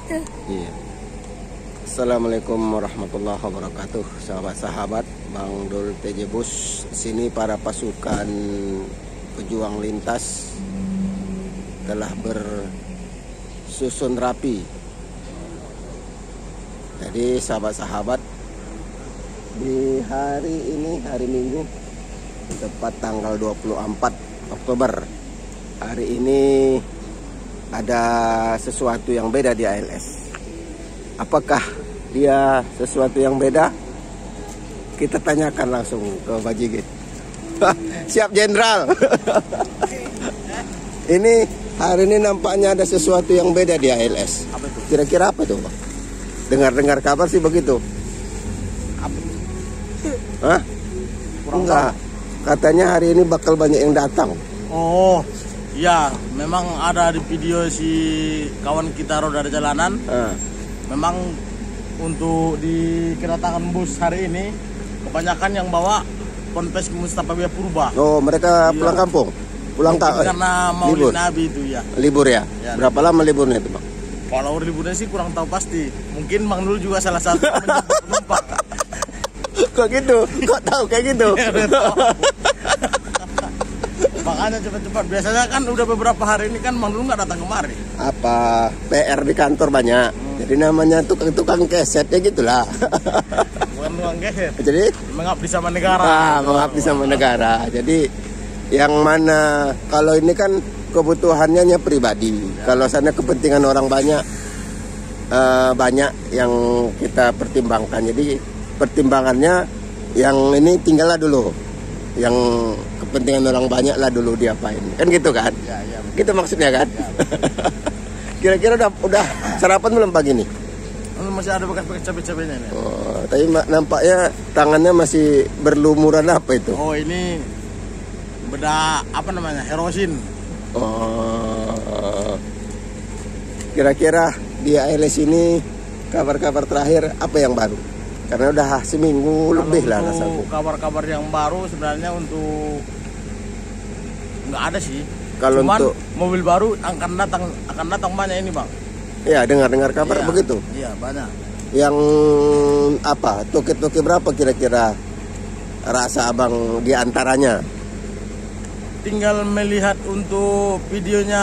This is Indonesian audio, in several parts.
itu. Iya. Assalamualaikum warahmatullahi wabarakatuh, sahabat-sahabat Bang Dul TJ Bus. Sini para pasukan pejuang lintas telah bersusun rapi. Jadi sahabat-sahabat, di hari ini, hari Minggu, tepat tanggal 24 Oktober, hari ini ada sesuatu yang beda di ALS. Apakah dia sesuatu yang beda? Kita tanyakan langsung ke Bajigit. Siap Jenderal. Ini hari ini nampaknya ada sesuatu yang beda di ALS. Kira-kira apa tuh, Bang? Dengar-dengar kabar sih begitu. Hah? Enggak. Katanya hari ini bakal banyak yang datang. Oh, ya, memang ada di video si kawan kita roda jalanan. Memang untuk di kedatangan bus hari ini kebanyakan yang bawa Ponpes Mustafa Biya Purba. Oh, mereka pulang kampung? Pulang karena Maulid Nabi itu ya. Libur ya? Berapa lama liburnya itu, Bang? Kalau liburnya sih kurang tahu pasti. Mungkin Bang Dul juga salah satu penumpang. Kok gitu? Kok tahu kayak gitu? Makanya cepat-cepat. Biasanya kan udah beberapa hari ini kan Bang Dul nggak datang kemari. Apa? PR di kantor banyak. Jadi namanya tukang kesetnya gitulah. Bukan tukang keset. Jadi mengabdi sama negara. Mengabdi sama negara. Jadi yang mana kalau ini kan kebutuhannya hanya pribadi. Kalau sana kepentingan orang banyak, banyak yang kita pertimbangkan. Jadi pertimbangannya yang ini tinggallah dulu. Yang kepentingan orang banyak lah dulu diapain. Kan gitu kan? Ya, gitu maksudnya kan? Ya. Kira-kira udah sarapan belum pagi nih? Masih ada bekas-bekas cabai-cabainya nih. Oh, tapi nampaknya tangannya masih berlumuran apa itu? Oh, ini beda apa namanya? Herosin. Oh. Kira-kira di ALS ini kabar-kabar terakhir apa yang baru? Karena udah seminggu lebih lah rasanya. Kabar-kabar yang baru sebenarnya untuk nggak ada sih. Kalau cuman untuk mobil baru akan datang banyak ini, Bang. Ya, dengar kabar begitu. Iya, banyak. Yang apa? Toke-toke berapa kira-kira rasa Abang di antaranya? Tinggal melihat untuk videonya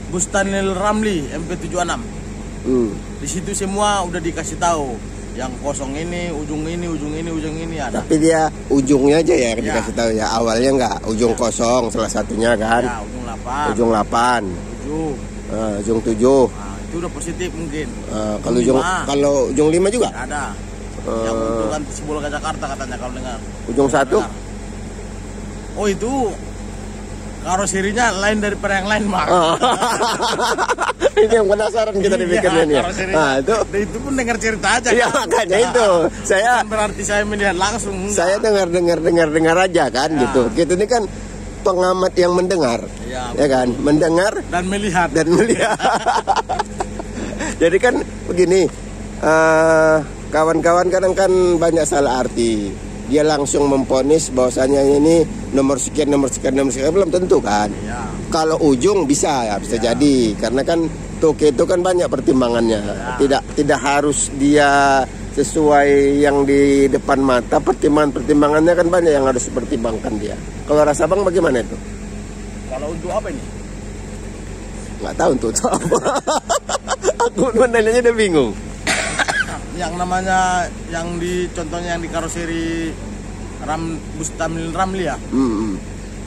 Bustanil Ramli MP76. Di situ semua udah dikasih tahu. Yang kosong ini, ujung ini ada. Tapi dia ujungnya aja ya dikasih tahu ya. Awalnya enggak, ujung kosong salah satunya kan. Ya, ujung 8. Ujung 7. Nah, itu udah positif mungkin. Kalau ujung 5 juga? Ada. Yang untuk anti Sibolga ke Jakarta katanya kalau dengar. Ujung 1? Oh, itu karoserinya lain daripada yang lain, Bang. Ini yang penasaran kita dibikinnya nih. Nah, itu pun dengar cerita aja. Iya, makanya itu. Saya berarti saya melihat langsung. Saya dengar aja kan gitu. Kita ini kan pengamat yang mendengar. Ya kan? Mendengar dan melihat. Jadi kan begini, kawan-kawan kadang kan banyak salah arti. Dia langsung memponis bahwasanya ini nomor sekian belum tentu kan. Ya. Kalau ujung bisa jadi karena kan toke itu kan banyak pertimbangannya. Tidak harus dia sesuai yang di depan mata. Pertimbangannya kan banyak yang harus dipertimbangkan dia. Kalau rasa Bang bagaimana itu? Kalau untuk apa ini? Nggak tahu untuk apa. Aku nanya udah bingung. Yang namanya contohnya yang di karoseri Bustamil Ramli ya.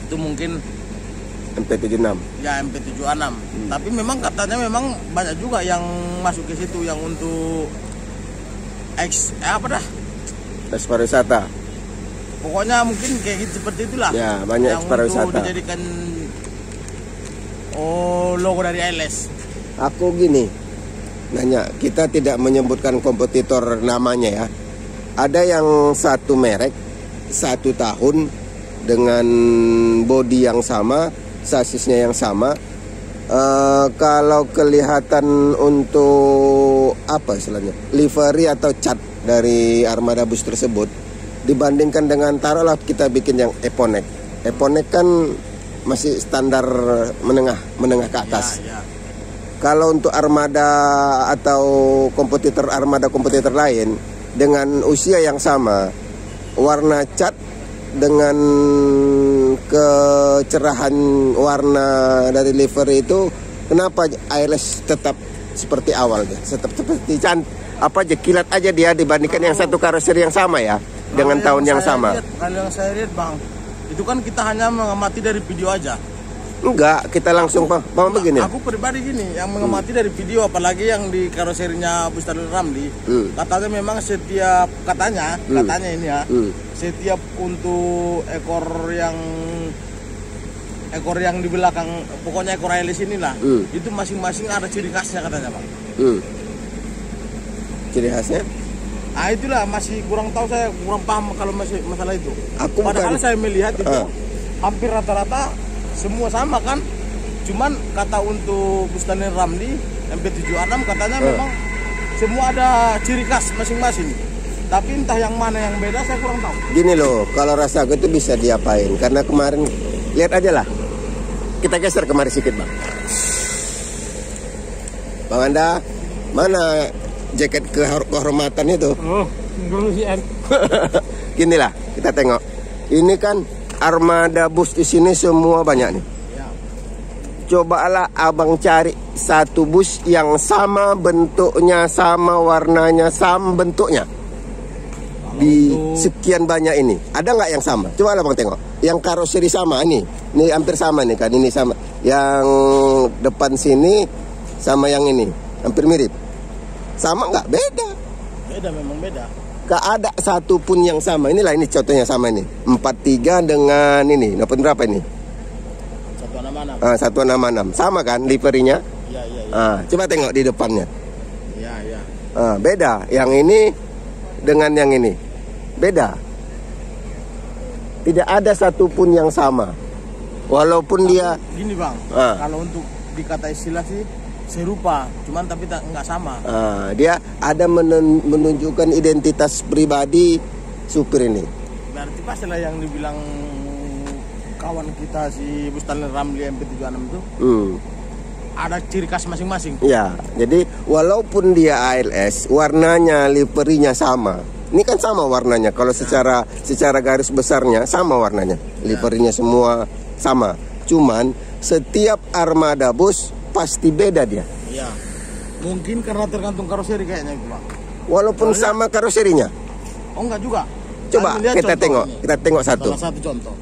Itu mungkin MP76. Ya, MP76. Tapi memang katanya memang banyak juga yang masuk ke situ yang untuk eks pariwisata. Pokoknya mungkin kayak gitu seperti itulah. Ya, banyak eks pariwisata. Yang dijadikan logo dari ALS. Aku gini nanya, kita tidak menyebutkan kompetitor namanya ya. Ada yang satu merek, 1 tahun dengan bodi yang sama, sasisnya yang sama. Kalau kelihatan untuk apa istilahnya, livery atau cat dari armada bus tersebut dibandingkan dengan taruhlah kita bikin yang Eponek. Eponek kan masih standar menengah ke atas. Kalau untuk armada atau kompetitor lain dengan usia yang sama, warna cat dengan kecerahan warna dari livery itu, kenapa ALS tetap seperti awal dia? Tetap seperti kilat aja dia dibandingkan yang satu karoseri yang sama ya, dengan tahun yang sama. Kalau yang saya lihat Bang, itu kan kita hanya mengamati dari video aja. Enggak, kita langsung begini. Aku pribadi gini, yang mengamati dari video, apalagi yang di karoserinya Bustanul Ramli, katanya memang katanya ini ya, setiap untuk ekor yang di belakang, pokoknya ekor ALS inilah, itu masing-masing ada ciri khasnya katanya Bang. Ciri khasnya? Ah itulah masih kurang tahu, saya kurang paham kalau masih masalah itu. Padahal saya melihat itu hampir rata-rata semua sama kan, cuman kata untuk Bustanul Ramli MP76 katanya memang semua ada ciri khas masing-masing, tapi entah yang mana yang beda saya kurang tahu. Gini loh, kalau rasa itu bisa diapain, karena kemarin lihat aja lah, kita geser kemarin sedikit Bang Anda, mana jaket kehormatan itu? Gini lah, kita tengok, ini kan armada bus di sini semua banyak nih. Cobalah abang cari satu bus yang sama bentuknya, sama warnanya, sama bentuknya di sekian banyak ini. Ada nggak yang sama? Coba abang tengok. Yang karoseri sama ini hampir sama nih kan, ini sama. Yang depan sini sama yang ini hampir mirip. Sama nggak? Beda. Beda, memang beda. Gak ada satu pun yang sama. Inilah ini contohnya sama ini. 43 dengan ini. Dapat berapa ini? 166. Sama kan liverinya? Iya. Coba tengok di depannya. Iya. Beda. Yang ini dengan yang ini. Beda. Tidak ada satu pun yang sama. Walaupun dia gini Bang. Kalau untuk dikata istilah sih serupa, cuman tapi nggak sama. Dia ada menunjukkan identitas pribadi supir ini. Berarti pastilah yang dibilang kawan kita si Bustanul Ramli MP76 itu ada ciri khas masing-masing. Ya, jadi walaupun dia ALS, warnanya, liverinya sama. Ini kan sama warnanya. Kalau secara garis besarnya sama warnanya, liverinya semua sama. Cuman setiap armada bus pasti beda dia. Iya. Mungkin karena tergantung karoseri kayaknya itu, Bang. Walaupun sama karoserinya. Oh, enggak juga. Coba kita tengok, satu. Salah satu contoh.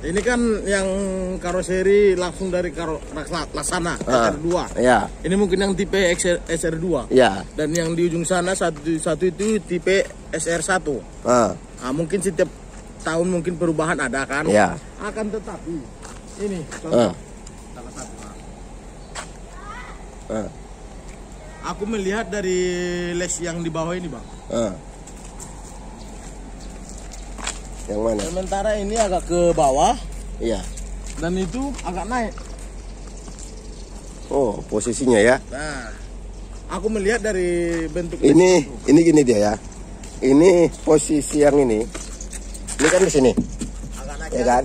Ini kan yang karoseri langsung dari Laksana SR2. Ya. Ini mungkin yang tipe SR2. Ya. Dan yang di ujung sana satu itu tipe SR1. Mungkin setiap tahun mungkin perubahan ada kan? Ya. Akan tetapi ini contoh. Aku melihat dari les yang di bawah ini Bang. Yang mana? Sementara ini agak ke bawah. Iya. Dan itu agak naik. Oh, posisinya ya. Nah, aku melihat dari bentuk ini gini dia ya. Ini posisi yang ini. Ini kan di sini. Agak naik ya kan?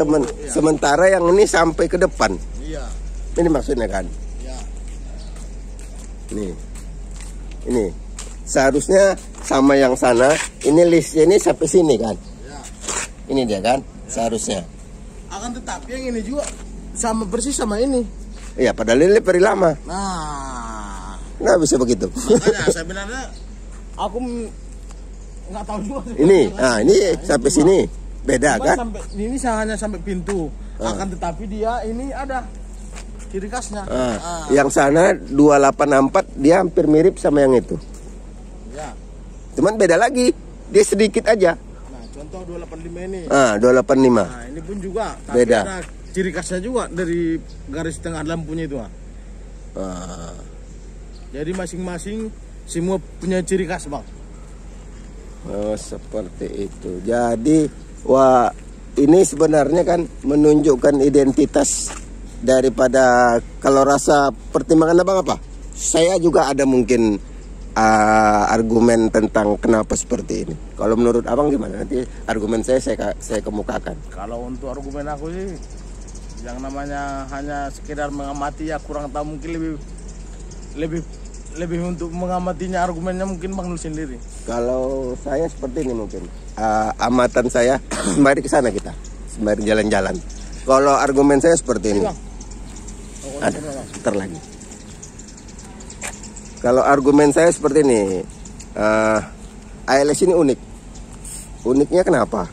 Untuk, sementara yang ini sampai ke depan. Iya. Ini maksudnya kan? Ini seharusnya sama yang sana. Ini listnya ini sampai sini kan? Ya. Ini dia kan? Seharusnya. Akan tetapi yang ini juga sama persis sama ini. Iya, padahal ini peri lama. Nah bisa begitu. Makanya sebenarnya aku nggak tahu juga. Ini sampai sini beda kan? Ini hanya sampai pintu. Akan tetapi dia ini ada ciri khasnya. Yang sana 284 dia hampir mirip sama yang itu. Ya. Cuman beda lagi, dia sedikit aja. Nah, contoh 285 ini. 285. Nah, ini pun juga tapi beda. Ada ciri khasnya juga dari garis tengah lampunya itu. Jadi masing-masing semua punya ciri khas, Bang. Oh, seperti itu. Jadi, ini sebenarnya kan menunjukkan identitas daripada, kalau rasa pertimbangan abang apa? Saya juga ada mungkin argumen tentang kenapa seperti ini. Kalau menurut abang gimana? Nanti argumen saya kemukakan. Kalau untuk argumen aku sih Yang namanya hanya sekedar mengamati ya kurang tahu, mungkin lebih untuk mengamatinya, argumennya mungkin Bang Nul sendiri. Kalau saya seperti ini mungkin amatan saya sembari ke sana kita sembari jalan-jalan. Kalau argumen saya seperti ini. Ada sebentar lagi. Kalau argumen saya seperti ini, ALS ini unik. Uniknya kenapa?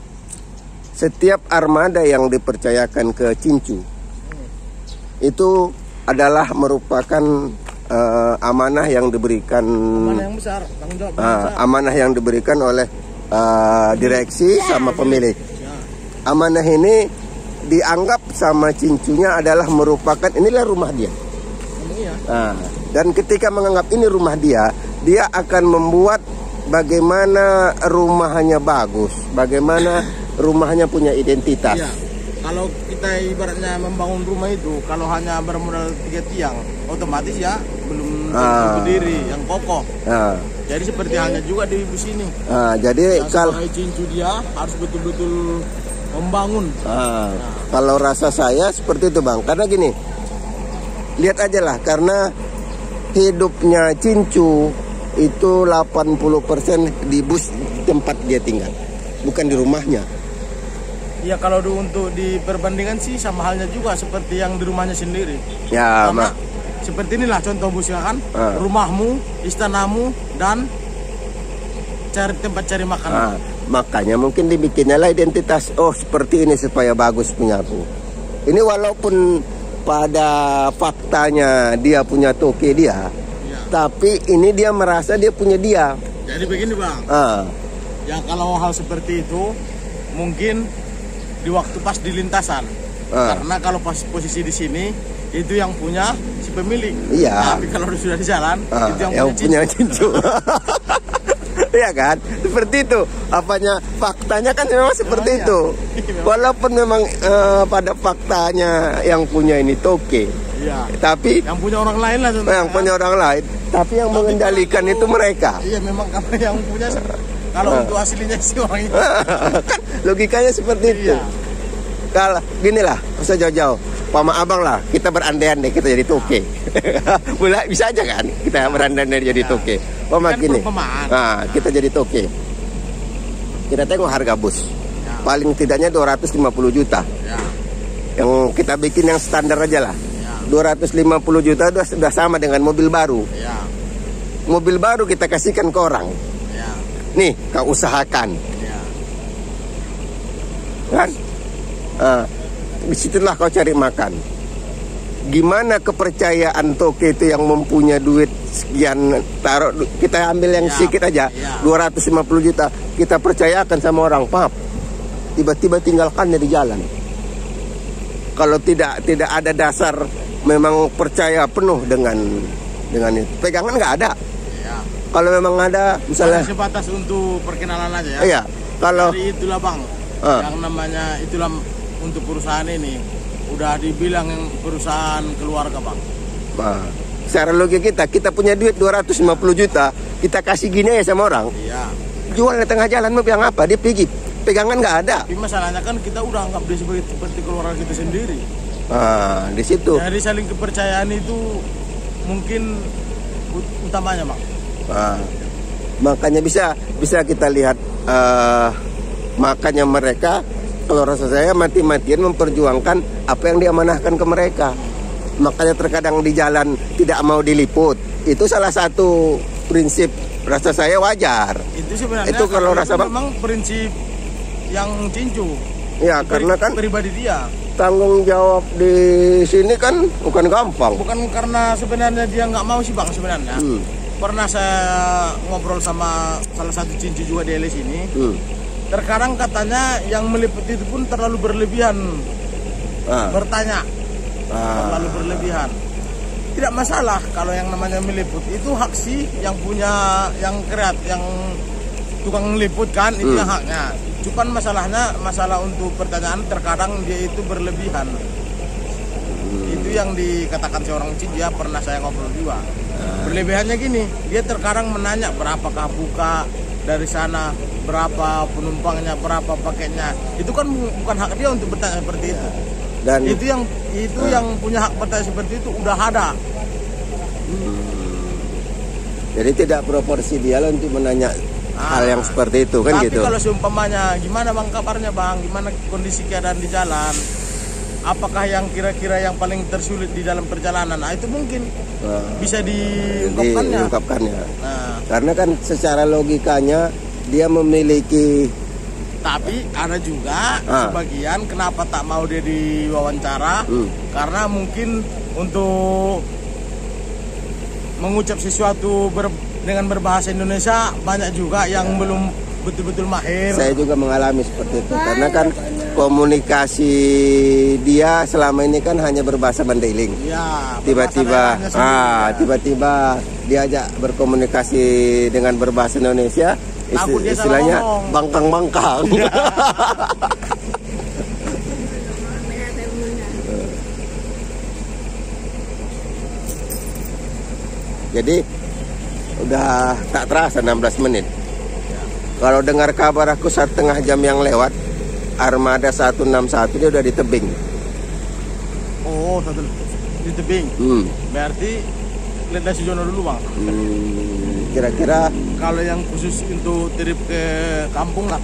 Setiap armada yang dipercayakan ke Cincu itu adalah merupakan amanah yang diberikan, amanah yang besar, tanggung jawab besar. Amanah yang diberikan oleh direksi sama pemilik. Amanah ini dianggap sama Cincunya adalah merupakan inilah rumah dia. Dan ketika menganggap ini rumah dia, dia akan membuat bagaimana rumahnya bagus, bagaimana rumahnya punya identitas. Ya. Kalau kita ibaratnya membangun rumah itu, kalau hanya bermodal 3 tiang, otomatis ya belum berdiri yang kokoh. Jadi seperti halnya juga di bus ini. Jadi kalau Cincu dia harus betul-betul membangun. Kalau rasa saya seperti itu Bang, karena gini, lihat aja lah, karena hidupnya Cincu itu 80% di bus tempat dia tinggal, bukan di rumahnya. Ya kalau untuk diperbandingkan sih sama halnya juga seperti yang di rumahnya sendiri. Ya, karena seperti inilah contoh busnya kan, rumahmu, istanamu, dan tempat cari makan. Makanya mungkin dibikinnya lah identitas. Oh seperti ini supaya bagus punya aku. Ini walaupun pada faktanya dia punya toke dia, tapi ini dia merasa dia punya dia. Jadi begini Bang, ya kalau hal seperti itu mungkin di waktu pas di lintasan, karena kalau pas posisi di sini itu yang punya si pemilik. Iya. Tapi kalau sudah di jalan itu yang punya Cincu. Iya kan, seperti itu. Apanya faktanya kan memang seperti itu. Walaupun memang pada faktanya yang punya ini toke. Iya. Tapi yang punya orang lain lah. Yang punya orang lain. Tapi yang mengendalikan itu mereka. Iya memang karena yang punya. Kalau untuk aslinya sih orang itu. Kan logikanya seperti itu. Kalau gini lah, usah jauh-jauh. Pama abang lah, kita berandai-andai kita jadi toke. Boleh, bisa aja kan kita berandai-andai jadi toke. Pama kan gini. Kita jadi toke. Kita tengok harga bus. Paling tidaknya 250 juta. Yang kita bikin yang standar aja lah. 250 juta sudah sama dengan mobil baru. Mobil baru kita kasihkan ke orang. Nih, kau usahakan. Kan? Disitulah kau cari makan. Gimana kepercayaan toke itu yang mempunyai duit sekian, taruh kita ambil yang sedikit aja, 250 juta, kita percayakan sama orang, pap, tiba-tiba tinggalkannya di jalan. Kalau tidak ada dasar memang percaya penuh dengan itu, pegangan nggak ada. Kalau memang ada, misalnya sebatas untuk perkenalan aja ya. Iya. Kalau dari itulah Bang, yang namanya itulah untuk perusahaan ini udah dibilang yang perusahaan keluarga Bang. Secara logika kita punya duit 250 juta, kita kasih gini aja sama orang. Iya. Jual di tengah jalan mau bilang apa? Dia pergi, pegangan nggak ada. Tapi masalahnya kan kita udah anggap dia seperti keluarga kita sendiri. Di situ. Jadi saling kepercayaan itu mungkin utamanya Bang. Makanya bisa kita lihat, makanya mereka kalau rasa saya mati-matian memperjuangkan apa yang diamanahkan ke mereka. Makanya terkadang di jalan tidak mau diliput. Itu salah satu prinsip rasa saya wajar. Itu sebenarnya itu kalau rasa memang prinsip yang Cincu. Ya karena kan pribadi dia. Tanggung jawab di sini kan bukan gampang. Bukan karena sebenarnya dia nggak mau sih Bang sebenarnya. Pernah saya ngobrol sama salah satu Cincu juga di LS ini. Terkadang katanya yang meliput itu pun terlalu berlebihan. Bertanya. Terlalu berlebihan. Tidak masalah kalau yang namanya meliput itu hak sih yang punya, yang yang tukang meliput kan itu yang haknya. Cuman masalah untuk pertanyaan terkadang dia itu berlebihan. Itu yang dikatakan seorang Cincu ya, pernah saya ngobrol juga. Berlebihannya gini, dia terkadang menanya berapakah buka dari sana, berapa penumpangnya, berapa paketnya. Itu kan bukan hak dia untuk bertanya seperti itu. Dan itu yang punya hak bertanya seperti itu udah ada. Jadi tidak proporsi dia lah untuk menanya hal yang seperti itu kan tapi gitu. Tapi kalau seumpamanya gimana bang kabarnya bang, gimana kondisi keadaan di jalan, apakah yang kira-kira yang paling tersulit di dalam perjalanan, nah itu mungkin bisa diungkapkannya. Karena kan secara logikanya dia memiliki. Tapi ada juga sebagian kenapa tak mau dia diwawancara, karena mungkin untuk mengucap sesuatu dengan berbahasa Indonesia banyak juga yang belum betul-betul mahir. Saya juga mengalami seperti itu, karena kan komunikasi dia selama ini kan hanya berbahasa Mandailing. Ya, tiba-tiba diajak berkomunikasi dengan berbahasa Indonesia. Istilahnya bangkang-bangkang. Jadi udah tak terasa 16 menit. Kalau dengar kabar aku 1,5 jam yang lewat, armada 161 dia udah di tebing. Oh, di tebing. Berarti lihat dari Sujono dulu bang. Kira-kira kalau yang khusus untuk trip ke kampung lah,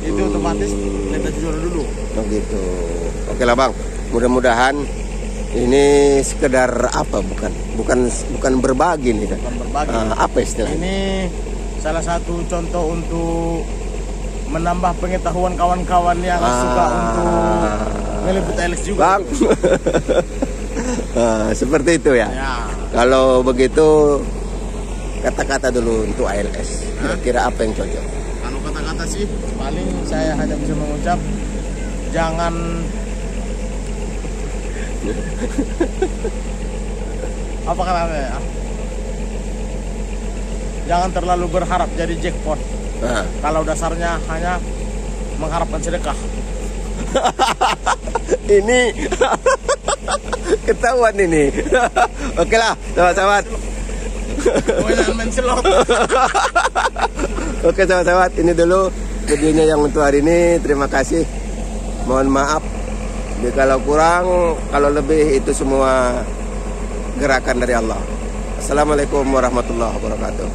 itu otomatis lihat dari Sujono dulu. Oh gitu. Oke lah bang, mudah-mudahan ini sekedar apa, bukan berbagi nih. Bukan berbagi. Apa istilahnya? Ini salah satu contoh untuk menambah pengetahuan kawan-kawan yang suka untuk meliput ALS juga. Bang. Seperti itu ya. Kalau begitu kata-kata dulu untuk ALS. Kira-kira apa yang cocok? Kalau kata-kata sih paling saya hanya bisa mengucap jangan apa katanya ya? Jangan terlalu berharap jadi jackpot. Kalau dasarnya hanya mengharapkan sedekah. Ini ketahuan ini. Oke lah, sahabat-sahabat. Oke sahabat-sahabat, ini dulu videonya yang untuk hari ini. Terima kasih. Mohon maaf kalau kurang, kalau lebih itu semua gerakan dari Allah. Assalamualaikum warahmatullahi wabarakatuh.